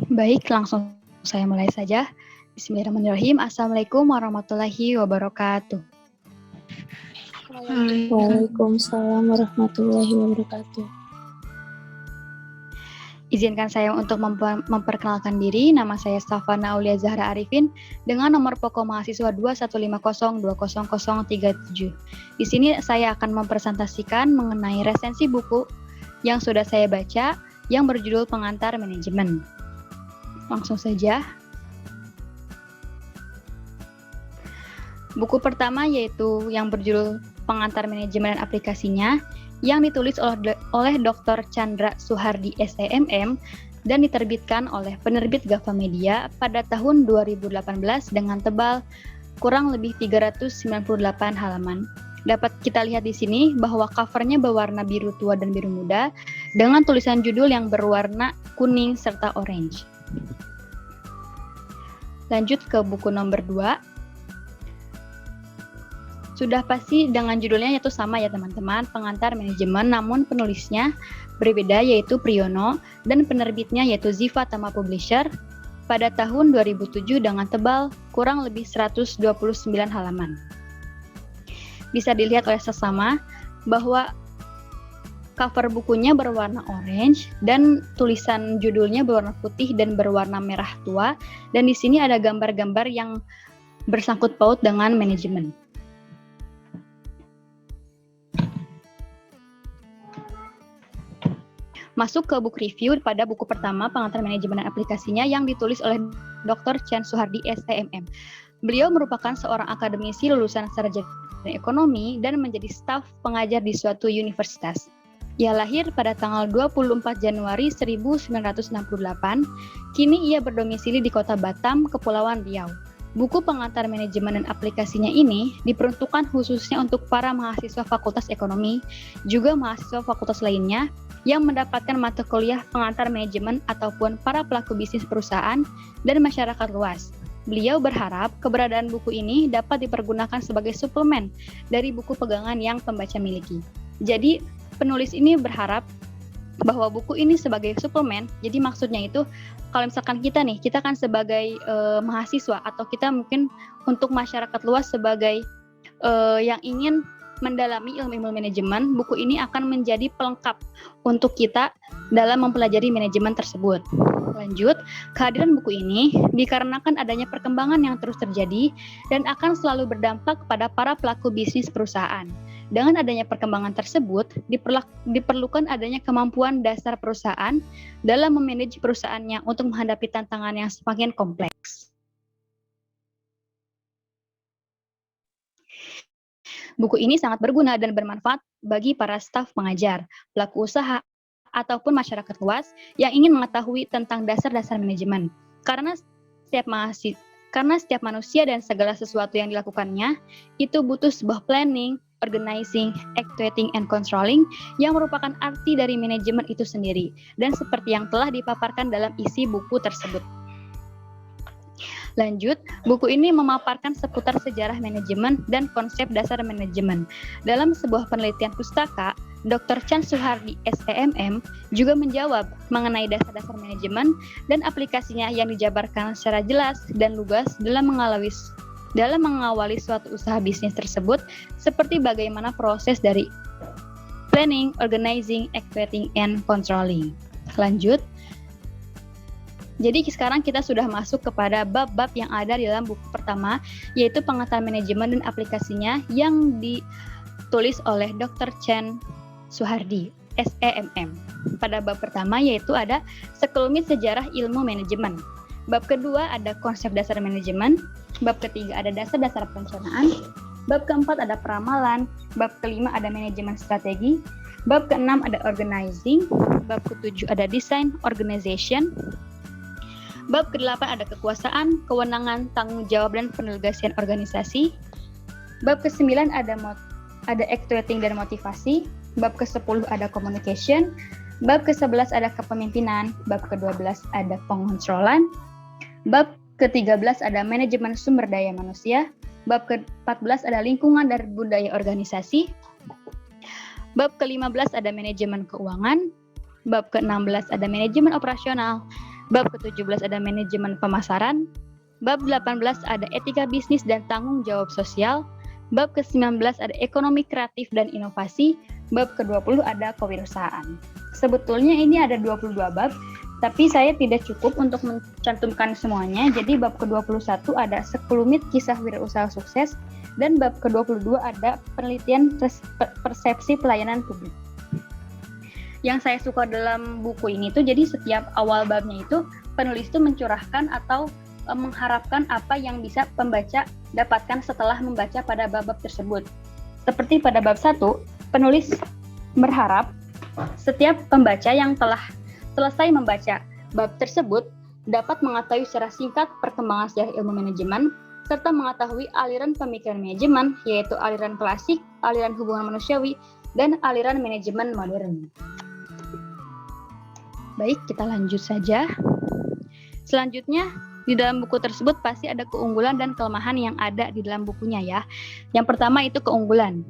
Baik, langsung saya mulai saja. Bismillahirrahmanirrahim. Assalamualaikum warahmatullahi wabarakatuh. Waalaikumsalam warahmatullahi wabarakatuh. Izinkan saya untuk memperkenalkan diri. Nama saya Safana Aulia Zahra Arifin dengan nomor pokok mahasiswa 215020037. Di sini saya akan mempresentasikan mengenai resensi buku yang sudah saya baca yang berjudul Pengantar Manajemen. Langsung saja. Buku pertama yaitu yang berjudul Pengantar Manajemen dan Aplikasinya yang ditulis oleh Dr. Chandra Suhardi SEMM dan diterbitkan oleh penerbit Gava Media pada tahun 2018 dengan tebal kurang lebih 398 halaman. Dapat kita lihat di sini bahwa covernya berwarna biru tua dan biru muda dengan tulisan judul yang berwarna kuning serta orange. Lanjut ke buku nomor 2. Sudah pasti dengan judulnya yaitu sama ya teman-teman, Pengantar Manajemen, namun penulisnya berbeda yaitu Priyono dan penerbitnya yaitu Ziva Tama Publisher pada tahun 2007 dengan tebal kurang lebih 129 halaman. Bisa dilihat oleh sesama bahwa cover bukunya berwarna orange dan tulisan judulnya berwarna putih dan berwarna merah tua, dan di sini ada gambar-gambar yang bersangkut paut dengan manajemen. Masuk ke book review pada buku pertama Pengantar Manajemen dan Aplikasinya yang ditulis oleh Dr. Chan Suhardi STMM. Beliau merupakan seorang akademisi lulusan sarjana ekonomi dan menjadi staf pengajar di suatu universitas. Ia lahir pada tanggal 24 Januari 1968. Kini ia berdomisili di Kota Batam, Kepulauan Riau. Buku Pengantar Manajemen dan Aplikasinya ini diperuntukkan khususnya untuk para mahasiswa Fakultas Ekonomi, juga mahasiswa fakultas lainnya yang mendapatkan mata kuliah pengantar manajemen ataupun para pelaku bisnis perusahaan dan masyarakat luas. Beliau berharap keberadaan buku ini dapat dipergunakan sebagai suplemen dari buku pegangan yang pembaca miliki. Jadi, penulis ini berharap bahwa buku ini sebagai suplemen, jadi maksudnya itu kalau misalkan kita kan sebagai mahasiswa atau kita mungkin untuk masyarakat luas sebagai yang ingin mendalami ilmu-ilmu manajemen, buku ini akan menjadi pelengkap untuk kita dalam mempelajari manajemen tersebut. Lanjut, kehadiran buku ini dikarenakan adanya perkembangan yang terus terjadi dan akan selalu berdampak kepada para pelaku bisnis perusahaan. Dengan adanya perkembangan tersebut, diperlukan adanya kemampuan dasar perusahaan dalam memanage perusahaannya untuk menghadapi tantangan yang semakin kompleks. Buku ini sangat berguna dan bermanfaat bagi para staf pengajar, pelaku usaha, ataupun masyarakat luas yang ingin mengetahui tentang dasar-dasar manajemen. Karena setiap manusia dan segala sesuatu yang dilakukannya itu butuh sebuah planning, organizing, actuating, and controlling yang merupakan arti dari manajemen itu sendiri dan seperti yang telah dipaparkan dalam isi buku tersebut. Lanjut, buku ini memaparkan seputar sejarah manajemen dan konsep dasar manajemen. Dalam sebuah penelitian pustaka, Dr. Chan Suhardi SEMM juga menjawab mengenai dasar-dasar manajemen dan aplikasinya yang dijabarkan secara jelas dan lugas dalam mengawali suatu usaha bisnis tersebut, seperti bagaimana proses dari planning, organizing, actuating, and controlling. Lanjut. Jadi sekarang kita sudah masuk kepada bab-bab yang ada di dalam buku pertama, yaitu Pengantar Manajemen dan Aplikasinya yang ditulis oleh Dr. Chan Suhardi, SEMM. Pada bab pertama yaitu ada sekelumit sejarah ilmu manajemen. Bab kedua ada konsep dasar manajemen. Bab ketiga ada dasar-dasar perencanaan. Bab keempat ada peramalan. Bab kelima ada manajemen strategi. Bab keenam ada organizing. Bab ketujuh ada design organization. Bab ke-8 ada kekuasaan, kewenangan, tanggung jawab, dan pendelegasian organisasi. Bab ke-9 ada actuating dan motivasi. Bab ke-10 ada communication. Bab ke-11 ada kepemimpinan. Bab ke-12 ada pengontrolan. Bab ke-13 ada manajemen sumber daya manusia. Bab ke-14 ada lingkungan dan budaya organisasi. Bab ke-15 ada manajemen keuangan. Bab ke-16 ada manajemen operasional. Bab ke-17 ada manajemen pemasaran. Bab 18 ada etika bisnis dan tanggung jawab sosial. Bab ke-19 ada ekonomi kreatif dan inovasi. Bab ke-20 ada kewirausahaan. Sebetulnya ini ada 22 bab, tapi saya tidak cukup untuk mencantumkan semuanya. Jadi bab ke-21 ada sekelumit kisah wirausaha sukses, dan bab ke-22 ada penelitian persepsi pelayanan publik. Yang saya suka dalam buku ini tuh, jadi setiap awal babnya itu penulis tuh mencurahkan atau mengharapkan apa yang bisa pembaca dapatkan setelah membaca pada bab-bab tersebut. Seperti pada bab 1, penulis berharap setiap pembaca yang telah selesai membaca bab tersebut dapat mengetahui secara singkat perkembangan sejarah ilmu manajemen, serta mengetahui aliran pemikiran manajemen, yaitu aliran klasik, aliran hubungan manusiawi, dan aliran manajemen modern. Baik, kita lanjut saja. Selanjutnya, di dalam buku tersebut pasti ada keunggulan dan kelemahan yang ada di dalam bukunya ya. Yang pertama itu keunggulan.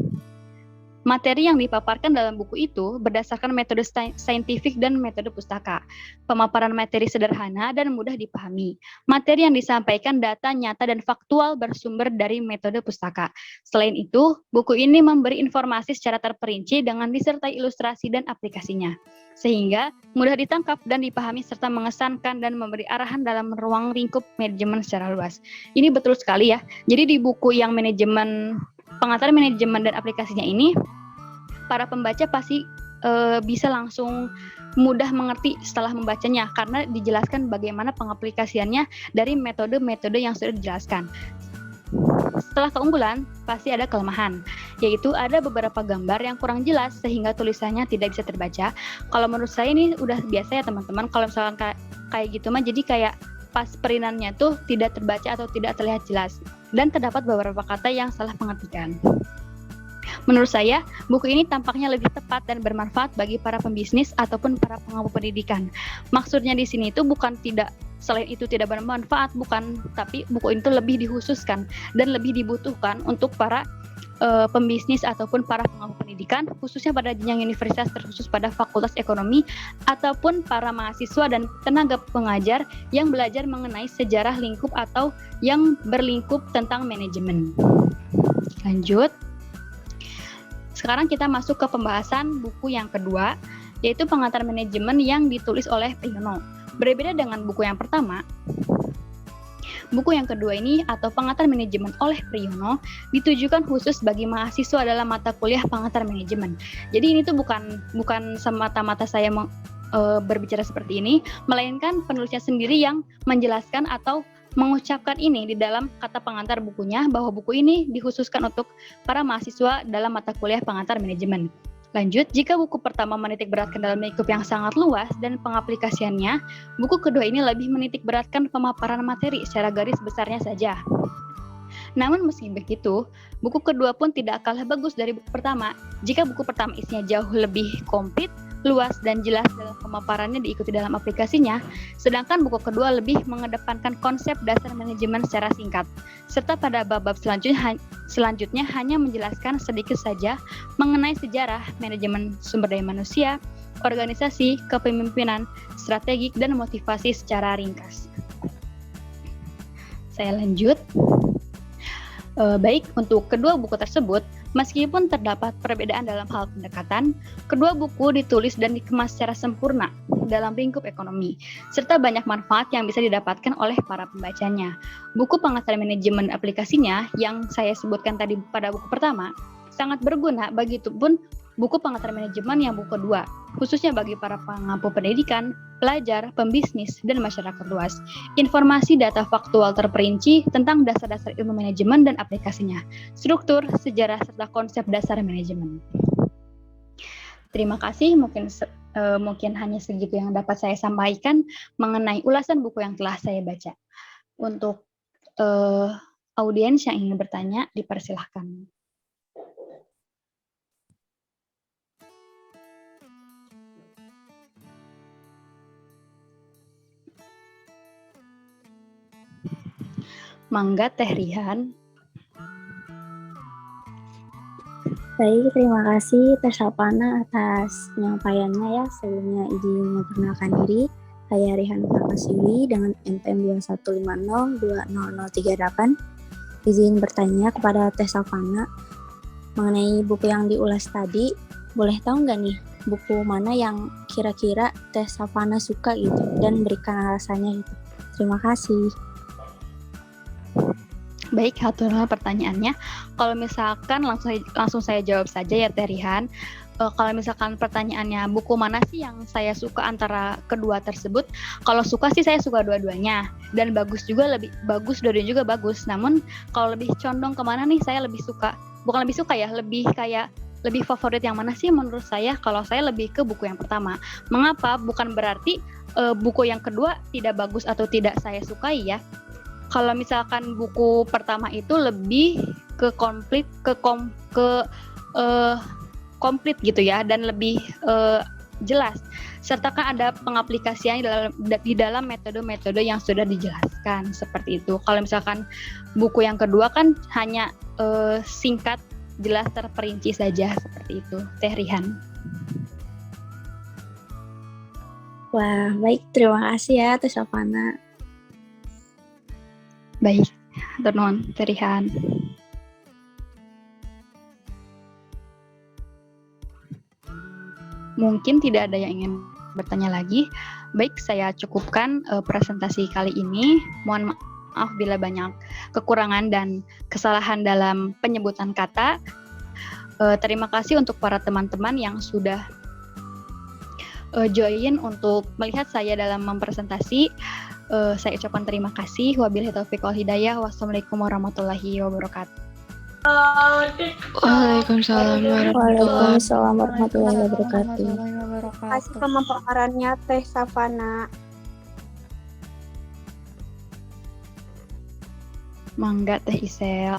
Materi yang dipaparkan dalam buku itu berdasarkan metode saintifik dan metode pustaka. Pemaparan materi sederhana dan mudah dipahami. Materi yang disampaikan data nyata dan faktual bersumber dari metode pustaka. Selain itu, buku ini memberi informasi secara terperinci dengan disertai ilustrasi dan aplikasinya, sehingga mudah ditangkap dan dipahami serta mengesankan dan memberi arahan dalam ruang lingkup manajemen secara luas. Ini betul sekali ya. Jadi di buku yang pengantar manajemen dan aplikasinya ini, para pembaca pasti bisa langsung mudah mengerti setelah membacanya, karena dijelaskan bagaimana pengaplikasiannya dari metode-metode yang sudah dijelaskan. Setelah keunggulan, pasti ada kelemahan, yaitu ada beberapa gambar yang kurang jelas sehingga tulisannya tidak bisa terbaca. Kalau menurut saya ini udah biasa ya teman-teman, kalau misalkan kayak gitu mah jadi kayak pas perinannya tuh tidak terbaca atau tidak terlihat jelas, dan terdapat beberapa kata yang salah pengertian. Menurut saya, buku ini tampaknya lebih tepat dan bermanfaat bagi para pembisnis ataupun para pengampu pendidikan. Maksudnya di sini itu bukan selain itu tidak bermanfaat, bukan, tapi buku itu lebih dikhususkan dan lebih dibutuhkan untuk para pembisnis ataupun para pengampu pendidikan, khususnya pada jenjang universitas terkhusus pada fakultas ekonomi, ataupun para mahasiswa dan tenaga pengajar yang belajar mengenai sejarah lingkup atau yang berlingkup tentang manajemen. Lanjut. Sekarang kita masuk ke pembahasan buku yang kedua, yaitu pengantar manajemen yang ditulis oleh Priyono. Berbeda dengan buku yang pertama, buku yang kedua ini atau pengantar manajemen oleh Priyono ditujukan khusus bagi mahasiswa dalam mata kuliah pengantar manajemen. Jadi ini tuh bukan semata-mata saya berbicara seperti ini, melainkan penulisnya sendiri yang menjelaskan atau mengucapkan ini di dalam kata pengantar bukunya, bahwa buku ini dikhususkan untuk para mahasiswa dalam mata kuliah pengantar manajemen. Lanjut, jika buku pertama menitik beratkan dalam lingkup yang sangat luas dan pengaplikasiannya, buku kedua ini lebih menitik beratkan pemaparan materi secara garis besarnya saja. Namun meski begitu, buku kedua pun tidak kalah bagus dari buku pertama. Jika buku pertama isinya jauh lebih komplit, luas dan jelas dalam pemaparannya diikuti dalam aplikasinya, sedangkan buku kedua lebih mengedepankan konsep dasar manajemen secara singkat, serta pada bab-bab selanjutnya hanya menjelaskan sedikit saja mengenai sejarah manajemen sumber daya manusia, organisasi, kepemimpinan, strategik, dan motivasi secara ringkas. Saya lanjut. Baik, untuk kedua buku tersebut, meskipun terdapat perbedaan dalam hal pendekatan, kedua buku ditulis dan dikemas secara sempurna dalam lingkup ekonomi, serta banyak manfaat yang bisa didapatkan oleh para pembacanya. Buku pengantar manajemen aplikasinya yang saya sebutkan tadi pada buku pertama, sangat berguna, begitupun buku pengantar manajemen yang buku kedua, khususnya bagi para pengampu pendidikan, pelajar, pembisnis, dan masyarakat luas. Informasi data faktual terperinci tentang dasar-dasar ilmu manajemen dan aplikasinya, struktur, sejarah, serta konsep dasar manajemen. Terima kasih, mungkin hanya segitu yang dapat saya sampaikan mengenai ulasan buku yang telah saya baca. Untuk audiens yang ingin bertanya, dipersilahkan. Mangga Teh Rihan. Baik, terima kasih Teh Sapana atas penyampaiannya ya. Sebelumnya izin memperkenalkan diri. Saya Rihan Prakasiwi dengan NPM 2150200038. Izin bertanya kepada Teh Savana mengenai buku yang diulas tadi. Boleh tahu nggak nih buku mana yang kira-kira Teh Savana suka gitu dan berikan alasannya gitu. Terima kasih. Baik, haturnuhun pertanyaannya. Kalau misalkan langsung saya jawab saja ya Teh Rihan. Kalau misalkan pertanyaannya buku mana sih yang saya suka antara kedua tersebut, kalau suka sih saya suka dua-duanya dan bagus dua-duanya juga bagus. Namun kalau lebih condong kemana nih, saya lebih suka, bukan lebih suka ya, lebih favorit yang mana sih menurut saya? Kalau saya lebih ke buku yang pertama. Mengapa? Bukan berarti buku yang kedua tidak bagus atau tidak saya sukai ya. Kalau misalkan buku pertama itu lebih ke komplit gitu ya, dan lebih jelas, serta kan ada pengaplikasiannya di dalam metode-metode yang sudah dijelaskan seperti itu. Kalau misalkan buku yang kedua kan hanya singkat, jelas, terperinci saja seperti itu. Teh Rihan. Wah, baik. Terima kasih ya Teh Savana. Baik, haturnuhun Teh Rihan. Mungkin tidak ada yang ingin bertanya lagi. Baik, saya cukupkan presentasi kali ini. Mohon maaf bila banyak kekurangan dan kesalahan dalam penyebutan kata. Terima kasih untuk para teman-teman yang sudah join untuk melihat saya dalam mempresentasi. Saya ucapkan terima kasih. Wabillahi taufiq wal hidayah. Wassalamualaikum warahmatullahi wabarakatuh. Waalaikumsalam warahmatullahi wabarakatuh. Terima kasih pemaparannya Teh Savana. Mangga Teh Isel.